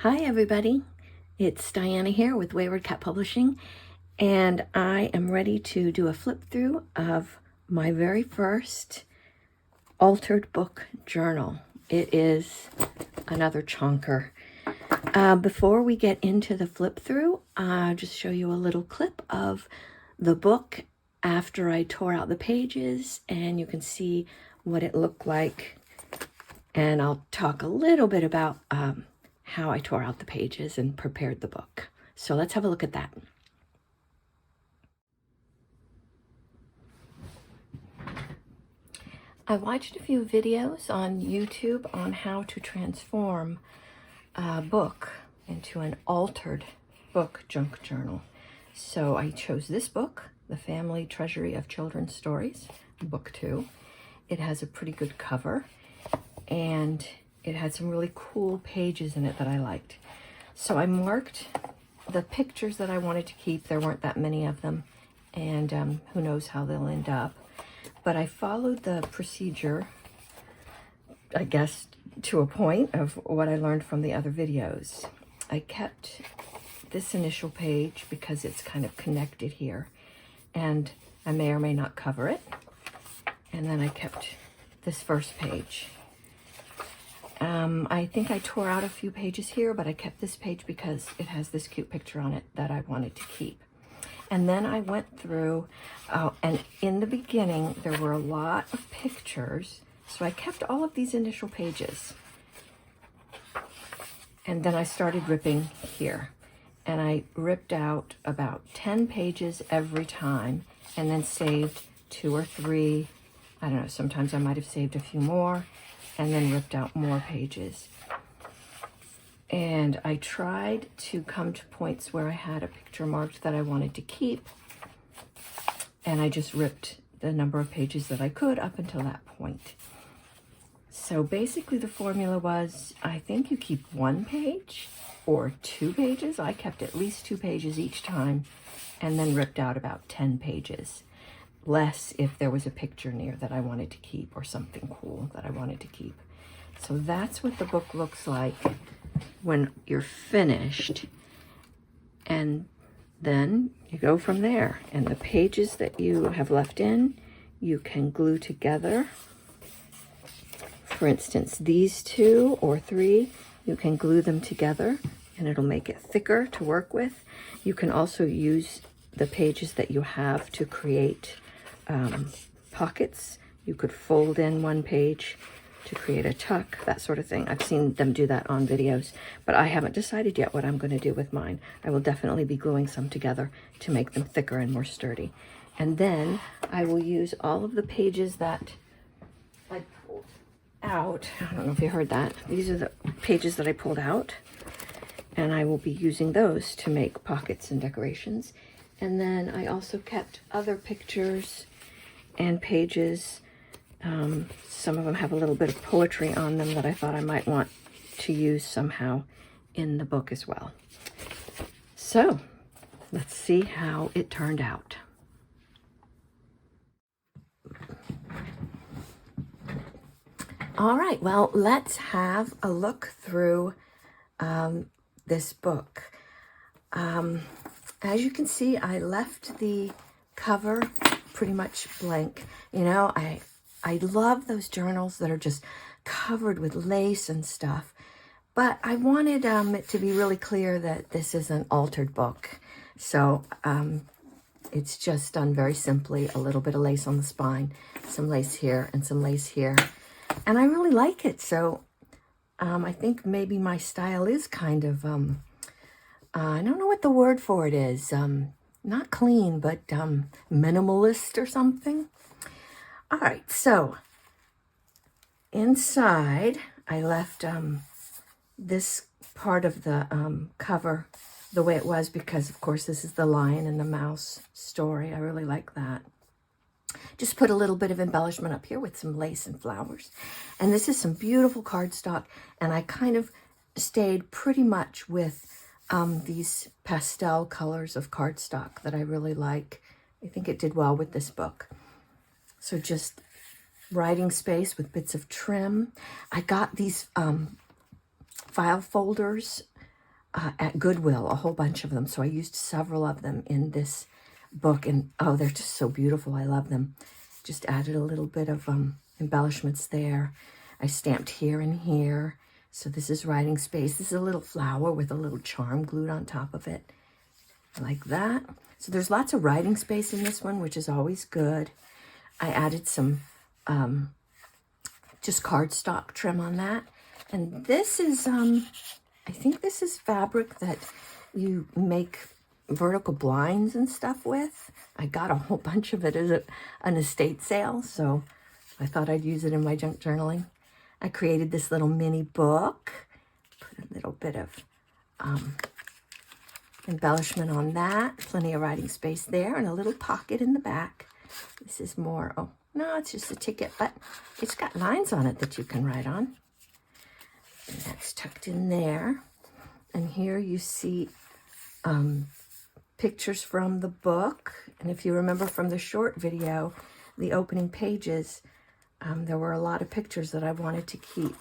Hi everybody, it's Diana here with Wayward Cat Publishing, and I am ready to do a flip through of my very first altered book journal. It is another chonker. Before we get into the flip through, I'll just show you a little clip of the book after I tore out the pages, and you can see what it looked like. And I'll talk a little bit about how I tore out the pages and prepared the book. So let's have a look at that. I watched a few videos on YouTube on how to transform a book into an altered book junk journal. So I chose this book, The Family Treasury of Children's Stories, Book 2. It has a pretty good cover, and it had some really cool pages in it that I liked. So I marked the pictures that I wanted to keep. There weren't that many of them, and who knows how they'll end up. But I followed the procedure, I guess, to a point of what I learned from the other videos. I kept this initial page because it's kind of connected here, and I may or may not cover it. And then I kept this first page. I think I tore out a few pages here, but I kept this page because it has this cute picture on it that I wanted to keep. And then I went through, and in the beginning, there were a lot of pictures, so I kept all of these initial pages. And then I started ripping here. And I ripped out about 10 pages every time, and then saved 2 or 3. I don't know, sometimes I might have saved a few more, and then ripped out more pages. And I tried to come to points where I had a picture marked that I wanted to keep, and I just ripped the number of pages that I could up until that point. So basically the formula was, I think you keep 1 page or 2 pages. I kept at least 2 pages each time, and then ripped out about 10 pages. Less if there was a picture near that I wanted to keep, or something cool that I wanted to keep. So that's what the book looks like when you're finished. And then you go from there. And the pages that you have left in, you can glue together. For instance, these 2 or 3, you can glue them together and it'll make it thicker to work with. You can also use the pages that you have to create pockets. You could fold in 1 page to create a tuck, that sort of thing. I've seen them do that on videos, but I haven't decided yet what I'm going to do with mine. I will definitely be gluing some together to make them thicker and more sturdy. And then I will use all of the pages that I pulled out. I don't know if you heard that. These are the pages that I pulled out, and I will be using those to make pockets and decorations. And then I also kept other pictures and pages. Some of them have a little bit of poetry on them that I thought I might want to use somehow in the book as well. So let's see how it turned out. All right, well, let's have a look through this book. As you can see, I left the cover pretty much blank. You know, I love those journals that are just covered with lace and stuff, but I wanted it to be really clear that this is an altered book. So it's just done very simply, a little bit of lace on the spine, some lace here and some lace here. And I really like it. So I think maybe my style is kind of, I don't know what the word for it is. Not clean, but minimalist or something. All right, so inside I left this part of the cover the way it was because, of course, this is the lion and the mouse story. I really like that. Just put a little bit of embellishment up here with some lace and flowers. And this is some beautiful cardstock, and I kind of stayed pretty much with these pastel colors of cardstock that I really like. I think it did well with this book. So just writing space with bits of trim. I got these file folders at Goodwill, a whole bunch of them. So I used several of them in this book, and oh, they're just so beautiful. I love them. Just added a little bit of embellishments there. I stamped here and here. So this is writing space. This is a little flower with a little charm glued on top of it, like that. So there's lots of writing space in this one, which is always good. I added some just cardstock trim on that. And this is, I think this is fabric that you make vertical blinds and stuff with. I got a whole bunch of it at an estate sale, so I thought I'd use it in my junk journaling. I created this little mini book, put a little bit of embellishment on that, plenty of writing space there, and a little pocket in the back. This is more, oh, no, it's just a ticket, but it's got lines on it that you can write on. And that's tucked in there. And here you see pictures from the book. And if you remember from the short video, the opening pages, there were a lot of pictures that I wanted to keep.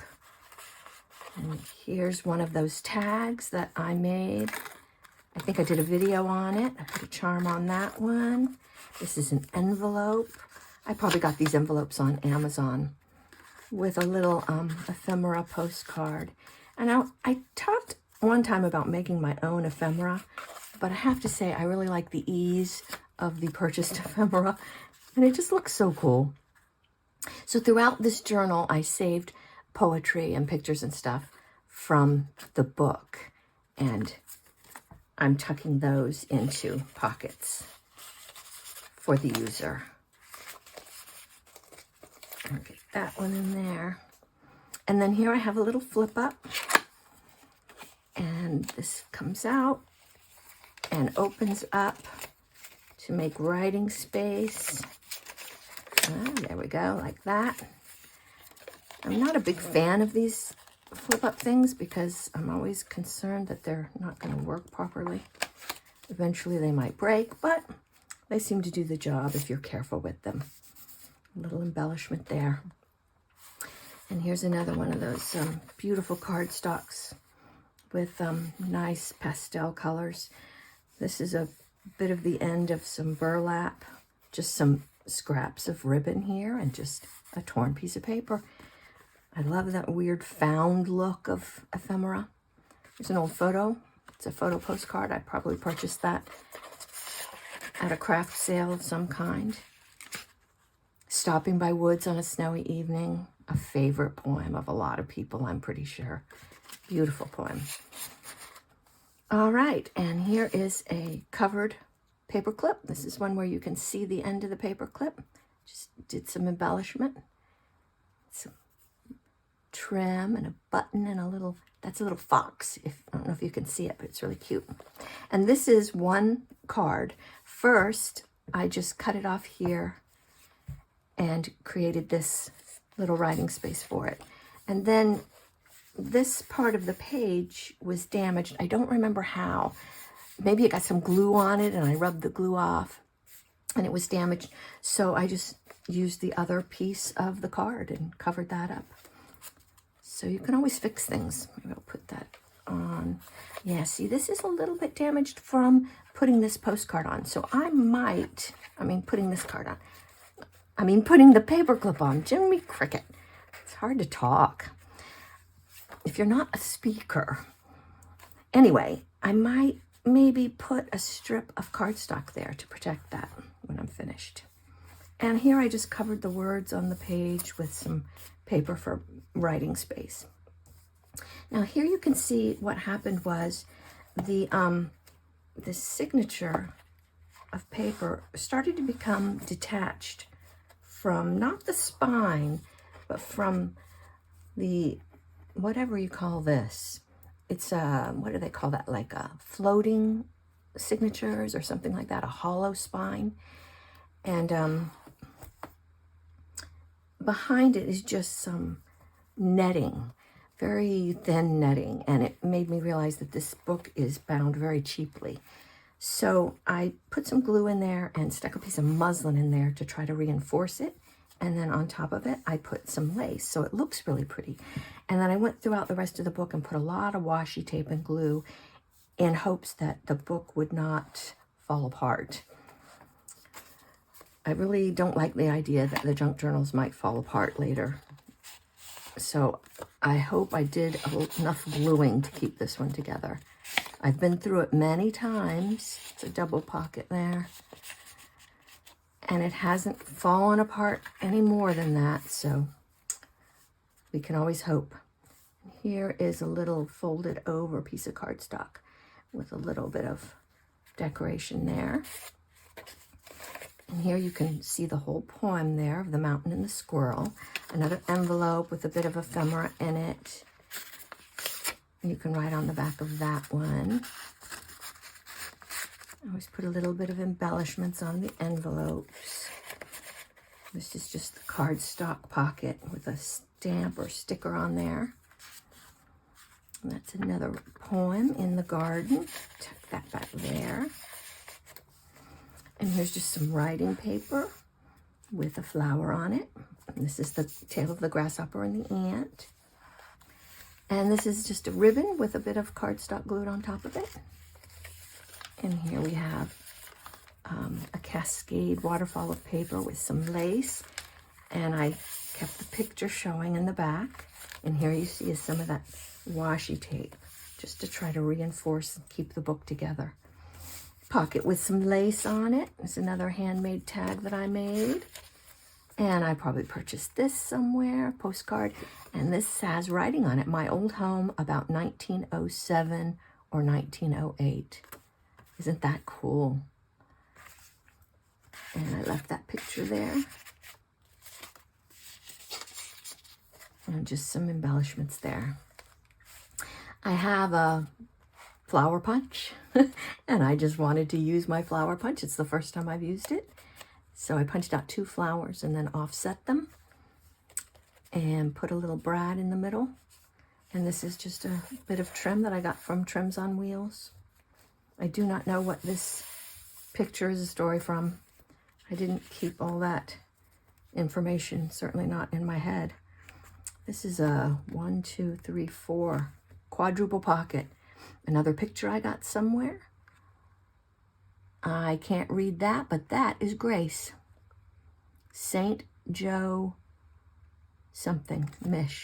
And here's one of those tags that I made. I think I did a video on it. I put a charm on that one. This is an envelope. I probably got these envelopes on Amazon with a little ephemera postcard. And I talked one time about making my own ephemera, but I have to say I really like the ease of the purchased ephemera, and it just looks so cool. So throughout this journal, I saved poetry and pictures and stuff from the book, and I'm tucking those into pockets for the user. I'll get that one in there. And then here I have a little flip up, and this comes out and opens up to make writing space. There we go, like that. I'm not a big fan of these flip-up things because I'm always concerned that they're not going to work properly. Eventually they might break, but they seem to do the job if you're careful with them. A little embellishment there. And here's another one of those beautiful cardstocks with nice pastel colors. This is a bit of the end of some burlap, just some scraps of ribbon here, and just a torn piece of paper. I love that weird found look of ephemera. Here's an old photo. It's a photo postcard. I probably purchased that at a craft sale of some kind. Stopping by woods on a snowy evening. A favorite poem of a lot of people, I'm pretty sure. Beautiful poem. All right, and here is a covered paper clip. This is one where you can see the end of the paper clip. Just did some embellishment. Some trim and a button and a little, that's a little fox. I don't know if you can see it, but it's really cute. And this is one card. First, I just cut it off here and created this little writing space for it. And then this part of the page was damaged. I don't remember how. Maybe it got some glue on it and I rubbed the glue off and it was damaged. So I just used the other piece of the card and covered that up. So you can always fix things. Maybe I'll put that on. Yeah, see, this is a little bit damaged from putting this postcard on. So I might, putting this card on. Putting the paper clip on. Jimmy Cricket. It's hard to talk if you're not a speaker. Anyway, I might maybe put a strip of cardstock there to protect that when I'm finished. And here I just covered the words on the page with some paper for writing space. Now here you can see what happened was the signature of paper started to become detached from not the spine, but from the, whatever you call this. It's what do they call that? Like a floating signatures or something like that, a hollow spine. And behind it is just some netting, very thin netting. And it made me realize that this book is bound very cheaply. So I put some glue in there and stuck a piece of muslin in there to try to reinforce it. And then on top of it, I put some lace, so it looks really pretty. And then I went throughout the rest of the book and put a lot of washi tape and glue in hopes that the book would not fall apart. I really don't like the idea that the junk journals might fall apart later. So I hope I did enough gluing to keep this one together. I've been through it many times. It's a double pocket there. And it hasn't fallen apart any more than that, so we can always hope. Here is a little folded over piece of cardstock with a little bit of decoration there. And here you can see the whole poem there of the mountain and the squirrel. Another envelope with a bit of ephemera in it. You can write on the back of that one. I always put a little bit of embellishments on the envelopes. This is just the cardstock pocket with a stamp or sticker on there. And that's another poem in the garden. Tuck that back there. And here's just some writing paper with a flower on it. And this is the tail of the grasshopper and the ant. And this is just a ribbon with a bit of cardstock glued on top of it. And here we have a cascade waterfall of paper with some lace. And I kept the picture showing in the back. And here you see is some of that washi tape, just to try to reinforce and keep the book together. Pocket with some lace on it. It's another handmade tag that I made. And I probably purchased this somewhere, postcard. And this has writing on it, my old home about 1907 or 1908. Isn't that cool? And I left that picture there. And just some embellishments there. I have a flower punch, and I just wanted to use my flower punch. It's the first time I've used it. So I punched out 2 flowers and then offset them and put a little brad in the middle. And this is just a bit of trim that I got from Trims on Wheels. I do not know what this picture is a story from. I didn't keep all that information, certainly not in my head. This is a 1, 2, 3, 4 quadruple pocket. Another picture I got somewhere. I can't read that, but that is Grace. St. Joe something,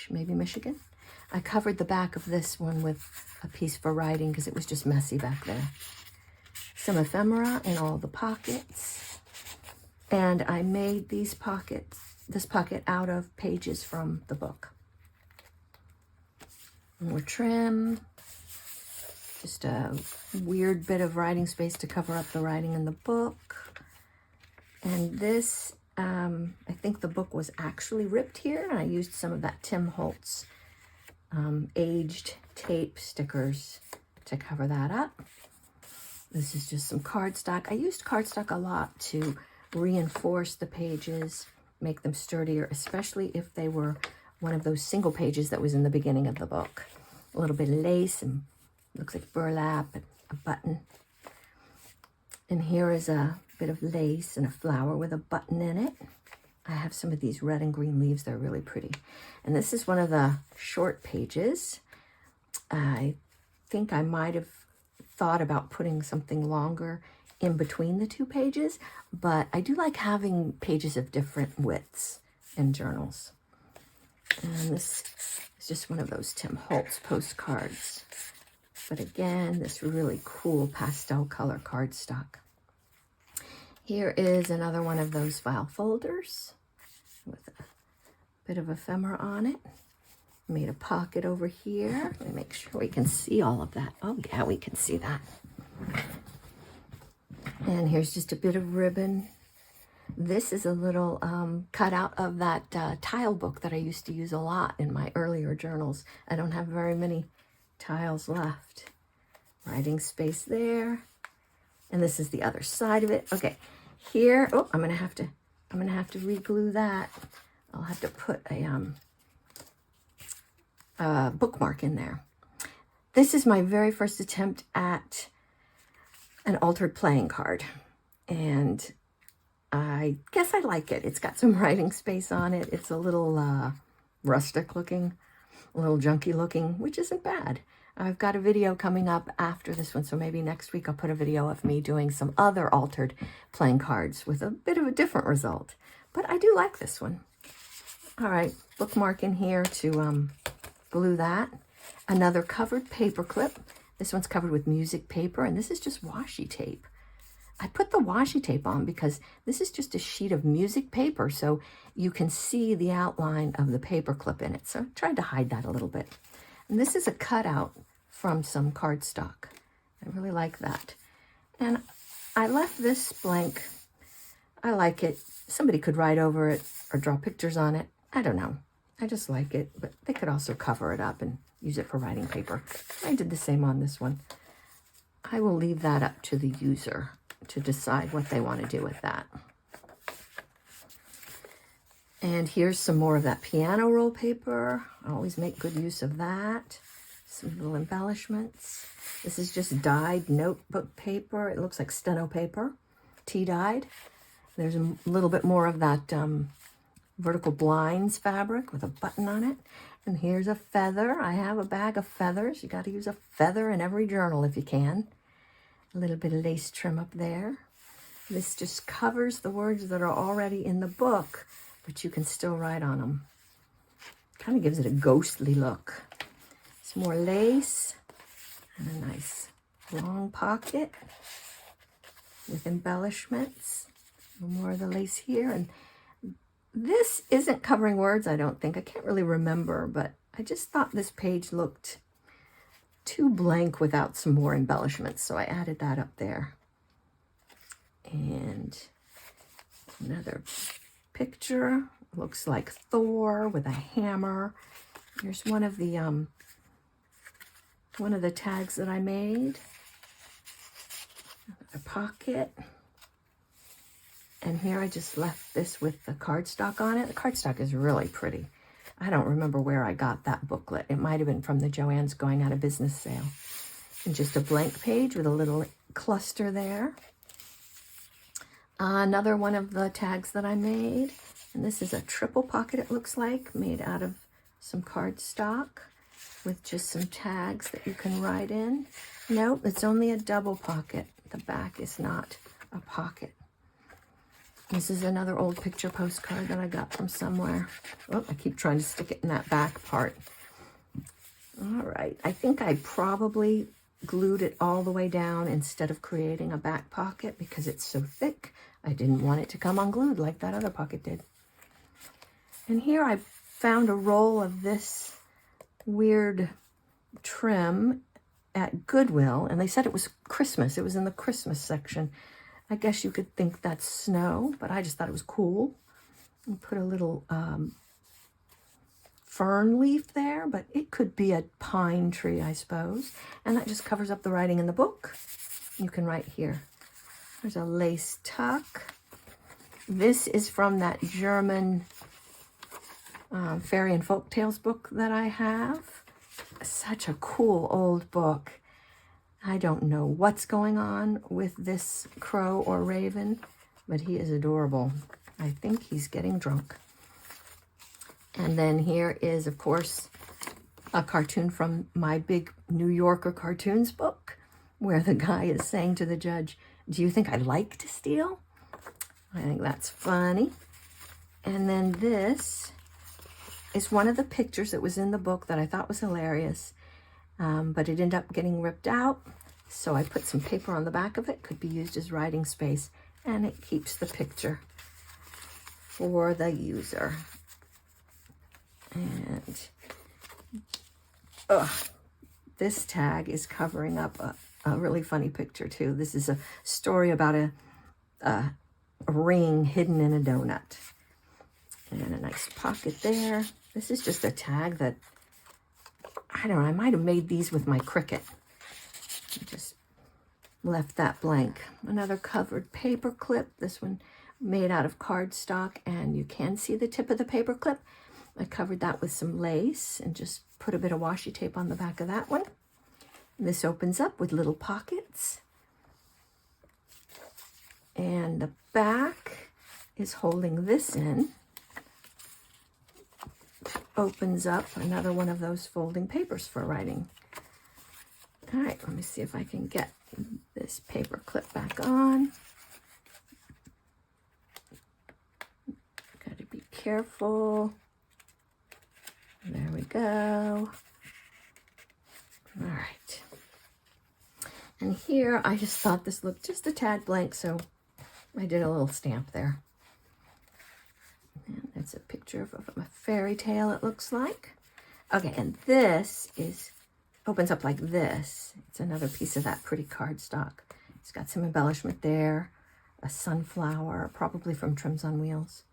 maybe Michigan. I covered the back of this one with a piece for writing because it was just messy back there. Some ephemera in all the pockets. And I made this pocket out of pages from the book. More trim. Just a weird bit of writing space to cover up the writing in the book. And this, I think the book was actually ripped here, and I used some of that Tim Holtz aged tape stickers to cover that up. This is just some cardstock. I used cardstock a lot to reinforce the pages, make them sturdier, especially if they were one of those single pages that was in the beginning of the book. A little bit of lace and looks like burlap and a button. And here is a bit of lace and a flower with a button in it. I have some of these red and green leaves. They're really pretty. And this is one of the short pages. I think I might have thought about putting something longer in between the 2 pages, but I do like having pages of different widths in journals. And this is just one of those Tim Holtz postcards. But again, this really cool pastel color cardstock. Here is another one of those file folders with a bit of ephemera on it. Made a pocket over here. Let me make sure we can see all of that. Oh yeah, we can see that. And here's just a bit of ribbon. This is a little cutout of that tile book that I used to use a lot in my earlier journals. I don't have very many tiles left. Writing space there. And this is the other side of it. Okay, here, oh, I'm gonna have to re-glue that. I'll have to put a bookmark in there. This is my very first attempt at an altered playing card. And I guess I like it. It's got some writing space on it. It's a little rustic looking. a little junky looking, which isn't bad. I've got a video coming up after this one, so maybe next week I'll put a video of me doing some other altered playing cards with a bit of a different result. But I do like this one. All right, bookmark in here to glue that. Another covered paper clip. This one's covered with music paper, and this is just washi tape. I put the washi tape on because this is just a sheet of music paper, so you can see the outline of the paper clip in it. So I tried to hide that a little bit. And this is a cutout from some cardstock. I really like that. And I left this blank. I like it. Somebody could write over it or draw pictures on it. I don't know. I just like it, but they could also cover it up and use it for writing paper. I did the same on this one. I will leave that up to the user to decide what they want to do with that. And here's some more of that piano roll paper. I always make good use of that. Some little embellishments. This is just dyed notebook paper. It looks like steno paper, tea dyed. There's a little bit more of that vertical blinds fabric with a button on it. And here's a feather. I have a bag of feathers. You got to use a feather in every journal if you can. A little bit of lace trim up there. This just covers the words that are already in the book, but you can still write on them. Kind of gives it a ghostly look. Some more lace and a nice long pocket with embellishments. A little more of the lace here. And this isn't covering words, I don't think. I can't really remember, but I just thought this page looked too blank without some more embellishments, so I added that up there. And another picture. Looks like Thor with a hammer. Here's one of the tags that I made. Another pocket. And here I just left this with the cardstock on it. The cardstock is really pretty. I don't remember where I got that booklet. It might have been from the Joann's Going Out of Business sale. And just a blank page with a little cluster there. Another one of the tags that I made. And this is a triple pocket, it looks like, made out of some cardstock with just some tags that you can write in. Nope, it's only a double pocket. The back is not a pocket. This is another old picture postcard that I got from somewhere. Oh, I keep trying to stick it in that back part. All right, I think I probably glued it all the way down instead of creating a back pocket because it's so thick. I didn't want it to come unglued like that other pocket did. And here I found a roll of this weird trim at Goodwill, and they said it was Christmas. It was in the Christmas section. I guess you could think that's snow, but I just thought it was cool. And put a little fern leaf there, but it could be a pine tree, I suppose. And that just covers up the writing in the book. You can write here. There's a lace tuck. This is from that German fairy and folk tales book that I have. Such a cool old book. I don't know what's going on with this crow or raven, but he is adorable. I think he's getting drunk. And then here is, of course, a cartoon from my big New Yorker cartoons book, where the guy is saying to the judge, "Do you think I like to steal?" I think that's funny. And then this is one of the pictures that was in the book that I thought was hilarious. But it ended up getting ripped out. So I put some paper on the back of it. Could be used as writing space. And it keeps the picture for the user. And this tag is covering up a really funny picture too. This is a story about a ring hidden in a donut. And a nice pocket there. This is just a tag that, I don't know, I might have made these with my Cricut. I just left that blank. Another covered paper clip. This one made out of cardstock, and you can see the tip of the paper clip. I covered that with some lace and just put a bit of washi tape on the back of that one. And this opens up with little pockets. And the back is holding this in. opens up another one of those folding papers for writing. All right, let me see if I can get this paper clip back on. Got to be careful. There we go. All right. And here, I just thought this looked just a tad blank, so I did a little stamp there. And that's a picture of a fairy tale, it looks like. Okay, and this opens up like this. It's another piece of that pretty cardstock. It's got some embellishment there, a sunflower, probably from Trims on Wheels.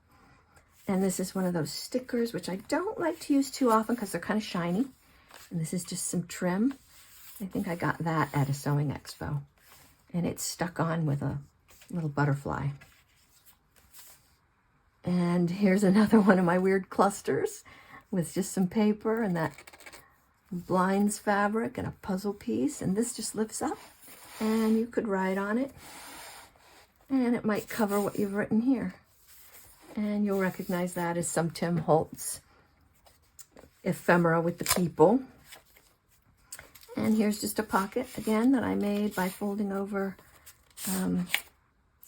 And this is one of those stickers, which I don't like to use too often because they're kind of shiny. And this is just some trim. I think I got that at a sewing expo. And it's stuck on with a little butterfly. And here's another one of my weird clusters with just some paper and that blinds fabric and a puzzle piece. And this just lifts up and you could write on it. And it might cover what you've written here. And you'll recognize that as some Tim Holtz ephemera with the people. And here's just a pocket, again, that I made by folding over some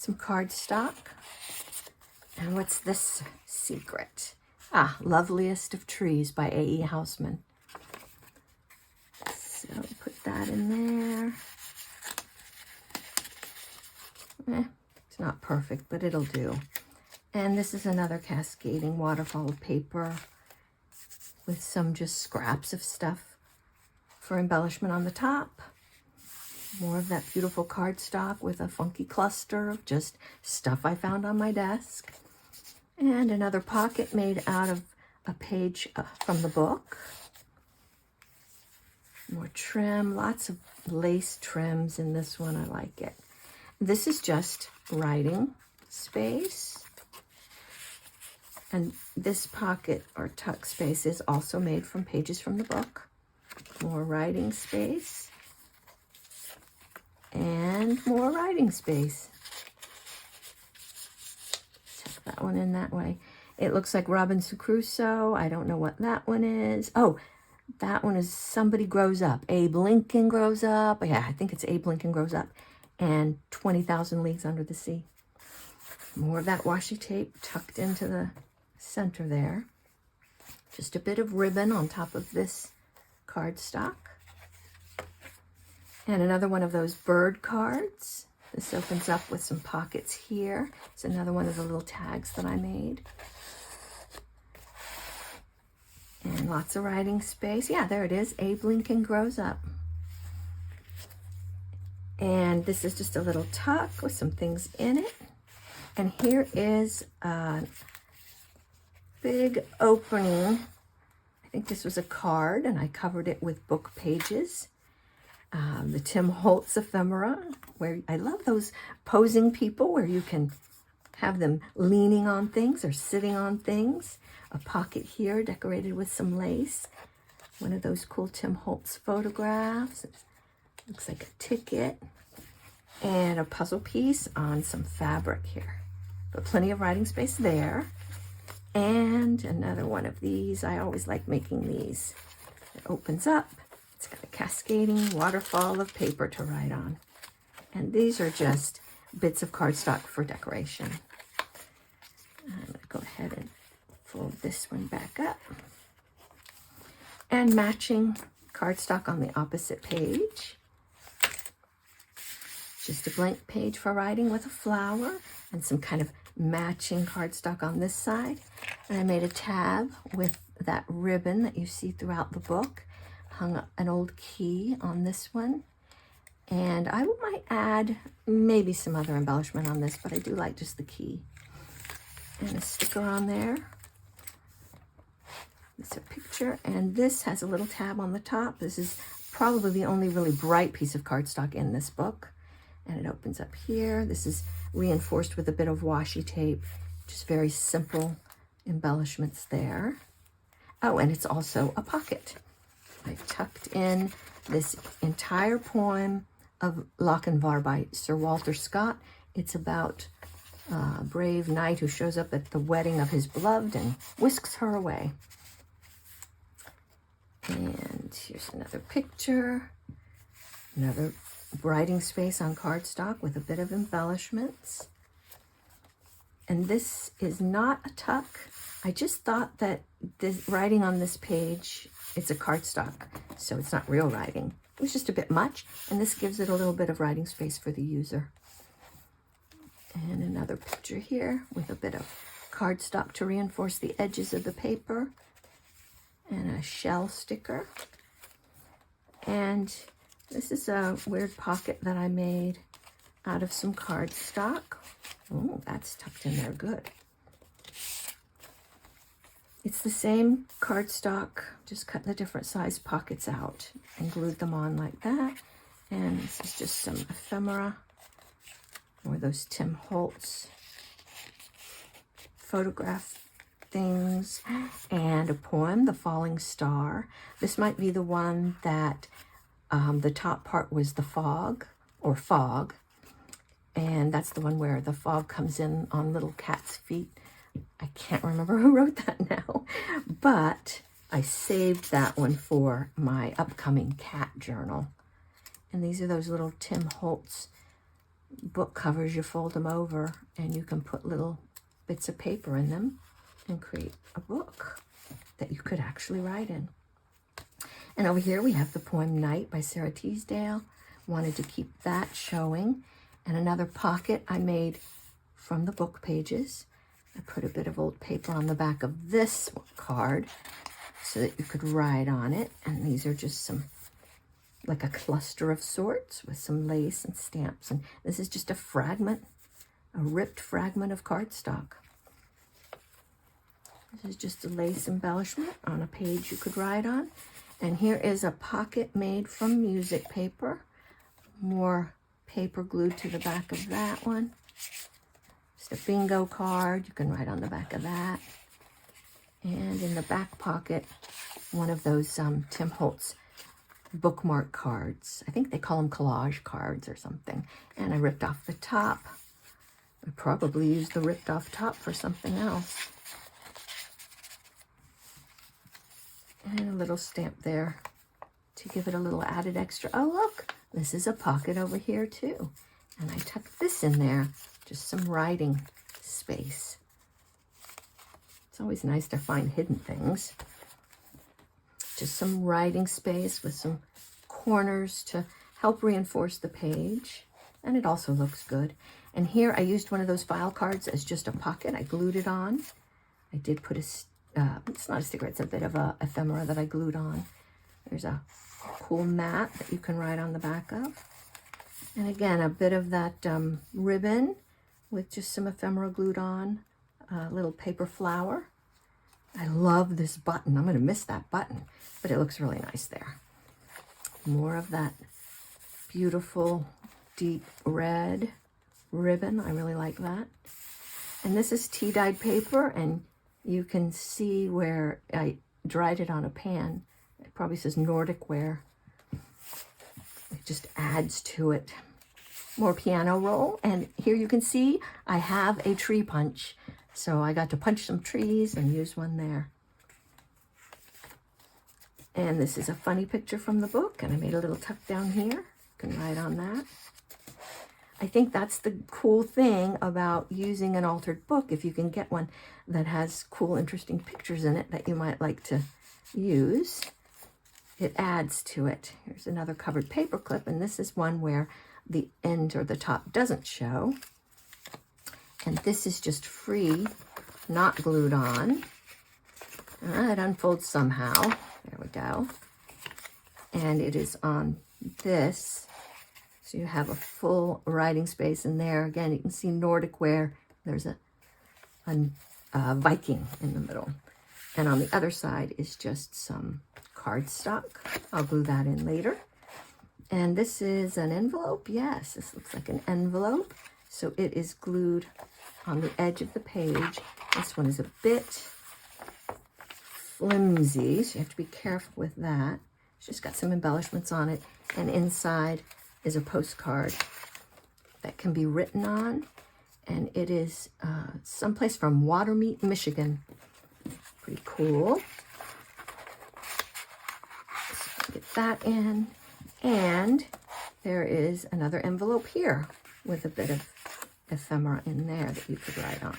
cardstock. And what's this secret? Ah, Loveliest of Trees by A.E. Housman. So put that in there. It's not perfect, but it'll do. And this is another cascading waterfall of paper with some just scraps of stuff for embellishment on the top. More of that beautiful cardstock with a funky cluster of just stuff I found on my desk. And another pocket made out of a page from the book. More trim, lots of lace trims in this one. I like it. This is just writing space. And this pocket or tuck space is also made from pages from the book. More writing space. And more writing space. Tuck that one in that way. It looks like Robinson Crusoe. I don't know what that one is. Oh, that one is Somebody Grows Up. Abe Lincoln Grows Up. Yeah, I think it's Abe Lincoln Grows Up. And 20,000 Leagues Under the Sea. More of that washi tape tucked into the center there. Just a bit of ribbon on top of this cardstock. And another one of those bird cards. This opens up with some pockets here. It's another one of the little tags that I made. And lots of writing space. Yeah, there it is. Abe Lincoln Grows Up. And this is just a little tuck with some things in it. And here is a big opening. I think this was a card, and I covered it with book pages. The Tim Holtz ephemera, where I love those posing people where you can have them leaning on things or sitting on things. A pocket here decorated with some lace. One of those cool Tim Holtz photographs. It looks like a ticket. And a puzzle piece on some fabric here. But plenty of writing space there. And another one of these. I always like making these. It opens up. It's got a cascading waterfall of paper to write on. And these are just bits of cardstock for decoration. I'm going to go ahead and fold this one back up. And matching cardstock on the opposite page. Just a blank page for writing with a flower and some kind of matching cardstock on this side. And I made a tab with that ribbon that you see throughout the book. Hung an old key on this one. And I might add maybe some other embellishment on this, but I do like just the key. And a sticker on there. It's a picture, and this has a little tab on the top. This is probably the only really bright piece of cardstock in this book. And it opens up here. This is reinforced with a bit of washi tape. Just very simple embellishments there. Oh, and it's also a pocket. I've tucked in this entire poem of Lochinvar by Sir Walter Scott. It's about a brave knight who shows up at the wedding of his beloved and whisks her away. And here's another picture. Another writing space on cardstock with a bit of embellishments. And this is not a tuck. I just thought that this writing on this page, it's a cardstock, so it's not real writing. It was just a bit much, and this gives it a little bit of writing space for the user. And another picture here with a bit of cardstock to reinforce the edges of the paper, and a shell sticker. And this is a weird pocket that I made out of some cardstock. Oh, that's tucked in there good. It's the same cardstock, just cut the different size pockets out and glued them on like that. And this is just some ephemera, or those Tim Holtz photograph things, and a poem, The Falling Star. This might be the one that the top part was the fog, or fog, and that's the one where the fog comes in on little cat's feet. I can't remember who wrote that now, but I saved that one for my upcoming cat journal. And these are those little Tim Holtz book covers. You fold them over and you can put little bits of paper in them and create a book that you could actually write in. And over here we have the poem Night by Sarah Teasdale. Wanted to keep that showing. And another pocket I made from the book pages. I put a bit of old paper on the back of this card so that you could write on it. And these are just some, like a cluster of sorts with some lace and stamps. And this is just a fragment, a ripped fragment of cardstock. This is just a lace embellishment on a page you could write on. And here is a pocket made from music paper. More paper glued to the back of that one. Just a bingo card. You can write on the back of that. And in the back pocket, one of those Tim Holtz bookmark cards. I think they call them collage cards or something. And I ripped off the top. I probably used the ripped off top for something else. And a little stamp there to give it a little added extra. Oh, look, this is a pocket over here too. And I tucked this in there, just some writing space. It's always nice to find hidden things. Just some writing space with some corners to help reinforce the page. And it also looks good. And here I used one of those file cards as just a pocket. I glued it on. I did put a it's not a sticker, it's a bit of a ephemera that I glued on. There's a cool mat that you can write on the back of. And again, a bit of that ribbon with just some ephemera glued on, a little paper flower. I love this button. I'm going to miss that button, but it looks really nice there. More of that beautiful deep red ribbon. I really like that. And this is tea-dyed paper, and you can see where I dried it on a pan. It probably says Nordic wear. It just adds to it. More piano roll. And here you can see I have a tree punch. So I got to punch some trees and use one there. And this is a funny picture from the book. And I made a little tuck down here. You can write on that. I think that's the cool thing about using an altered book. If you can get one that has cool, interesting pictures in it that you might like to use, it adds to it. Here's another covered paper clip, and this is one where the end or the top doesn't show. And this is just free, not glued on. It unfolds somehow. There we go. And it is on this. So you have a full writing space in there. Again, you can see Nordic wear. There's a Viking in the middle. And on the other side is just some cardstock. I'll glue that in later. And this is an envelope. Yes, this looks like an envelope. So it is glued on the edge of the page. This one is a bit flimsy, so you have to be careful with that. It's just got some embellishments on it. And inside is a postcard that can be written on, and it is someplace from Watermeet, Michigan. Pretty cool. that in. And there is another envelope here with a bit of ephemera in there that you could write on.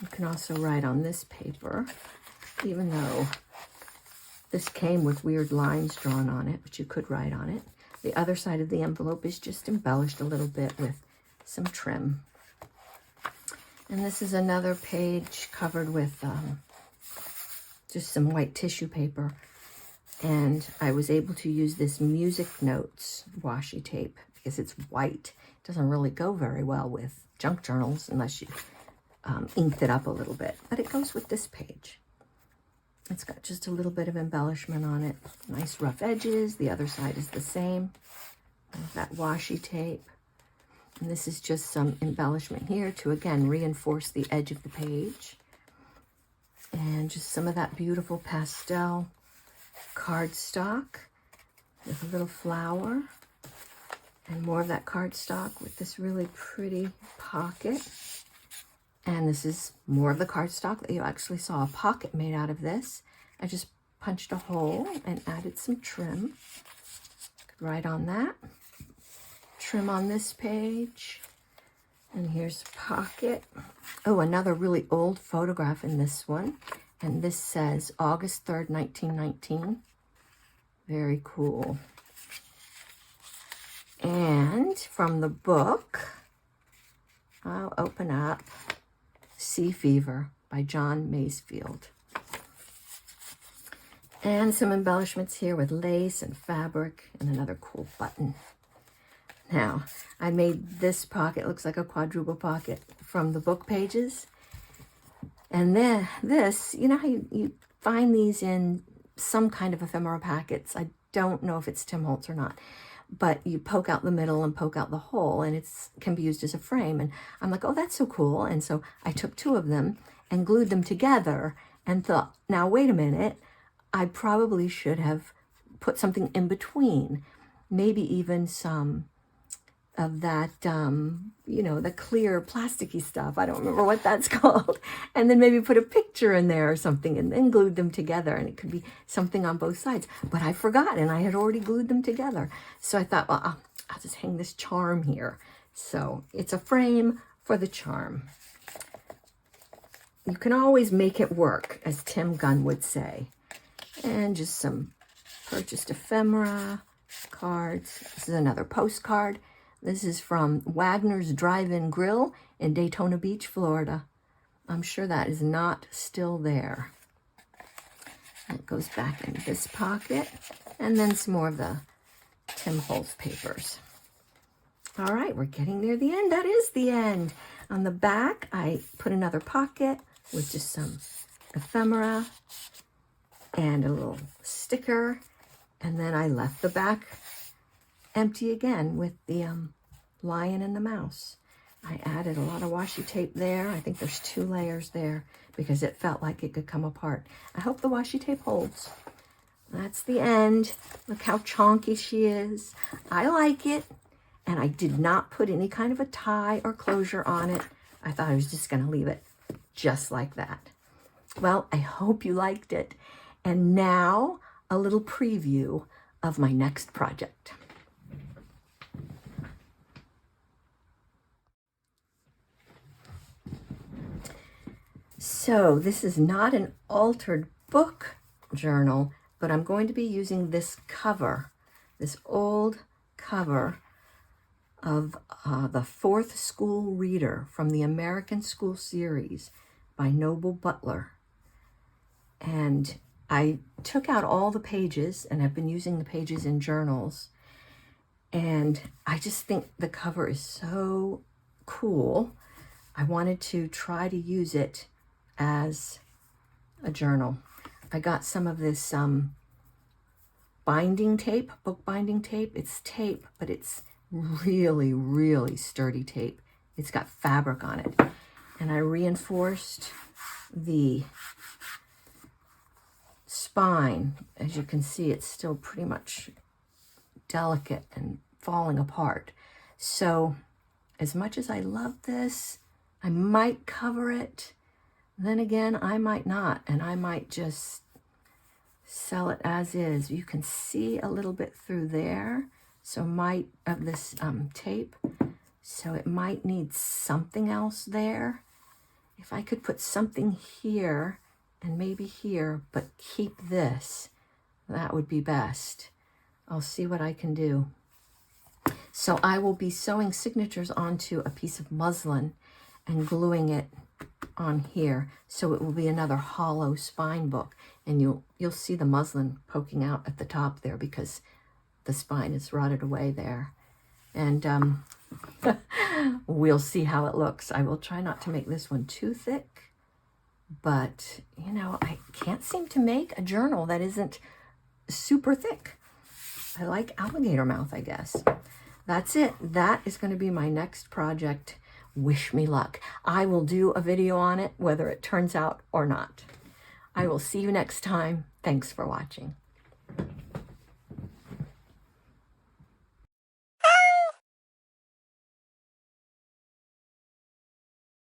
You can also write on this paper, even though this came with weird lines drawn on it, but you could write on it. The other side of the envelope is just embellished a little bit with some trim. And this is another page covered with just some white tissue paper. And I was able to use this music notes washi tape because it's white. It doesn't really go very well with junk journals unless you inked it up a little bit. But it goes with this page. It's got just a little bit of embellishment on it. Nice rough edges. The other side is the same. That washi tape. And this is just some embellishment here to, again, reinforce the edge of the page. And just some of that beautiful pastel cardstock with a little flower. And more of that cardstock with this really pretty pocket. And this is more of the cardstock that you actually saw a pocket made out of this. I just punched a hole and added some trim. Could write on that. Trim on this page. And here's a pocket. Oh, another really old photograph in this one. And this says August 3rd, 1919. Very cool. And from the book, I'll open up Sea Fever by John Masefield. And some embellishments here with lace and fabric and another cool button. Now, I made this pocket, looks like a quadruple pocket, from the book pages. And then this, you know how you find these in some kind of ephemera packets. I don't know if it's Tim Holtz or not, but you poke out the middle and poke out the hole, and it can be used as a frame. And I'm like, oh, that's so cool. And so I took two of them and glued them together and thought, now, wait a minute, I probably should have put something in between, maybe even some of that, you know, the clear plasticky stuff. I don't remember what that's called. And then maybe put a picture in there or something and then glued them together. And it could be something on both sides. But I forgot, and I had already glued them together. So I thought, well, I'll just hang this charm here. So it's a frame for the charm. You can always make it work, as Tim Gunn would say. And just some purchased ephemera, cards. This is another postcard. This is from Wagner's Drive-In Grill in Daytona Beach, Florida. I'm sure that is not still there. That goes back in this pocket. And then some more of the Tim Holtz papers. All right, we're getting near the end. That is the end. On the back, I put another pocket with just some ephemera and a little sticker. And then I left the back empty again with the lion and the mouse. I added a lot of washi tape there. I think there's 2 layers there because it felt like it could come apart. I hope the washi tape holds. That's the end. Look how chonky she is. I like it. And I did not put any kind of a tie or closure on it. I thought I was just going to leave it just like that. Well, I hope you liked it. And now a little preview of my next project. So this is not an altered book journal, but I'm going to be using this cover, this old cover of the 4th School Reader from the American School series by Noble Butler. And I took out all the pages, and I've been using the pages in journals. And I just think the cover is so cool. I wanted to try to use it as a journal. I got some of this binding tape, book binding tape. It's tape, but it's really, really sturdy tape. It's got fabric on it. And I reinforced the spine. As you can see, it's still pretty much delicate and falling apart. So as much as I love this, I might cover it. Then again, I might not, and I might just sell it as is. You can see a little bit through there, so of this tape, so it might need something else there. If I could put something here and maybe here, but keep this, that would be best. I'll see what I can do. So I will be sewing signatures onto a piece of muslin and gluing it on here, so it will be another hollow spine book, and you'll see the muslin poking out at the top there because the spine is rotted away there. And we'll see how it looks. I will try not to make this one too thick, but you know, I can't seem to make a journal that isn't super thick. I like alligator mouth, I guess. That's it. That is going to be my next project. Wish me luck. I will do a video on it, whether it turns out or not. I will see you next time. Thanks for watching.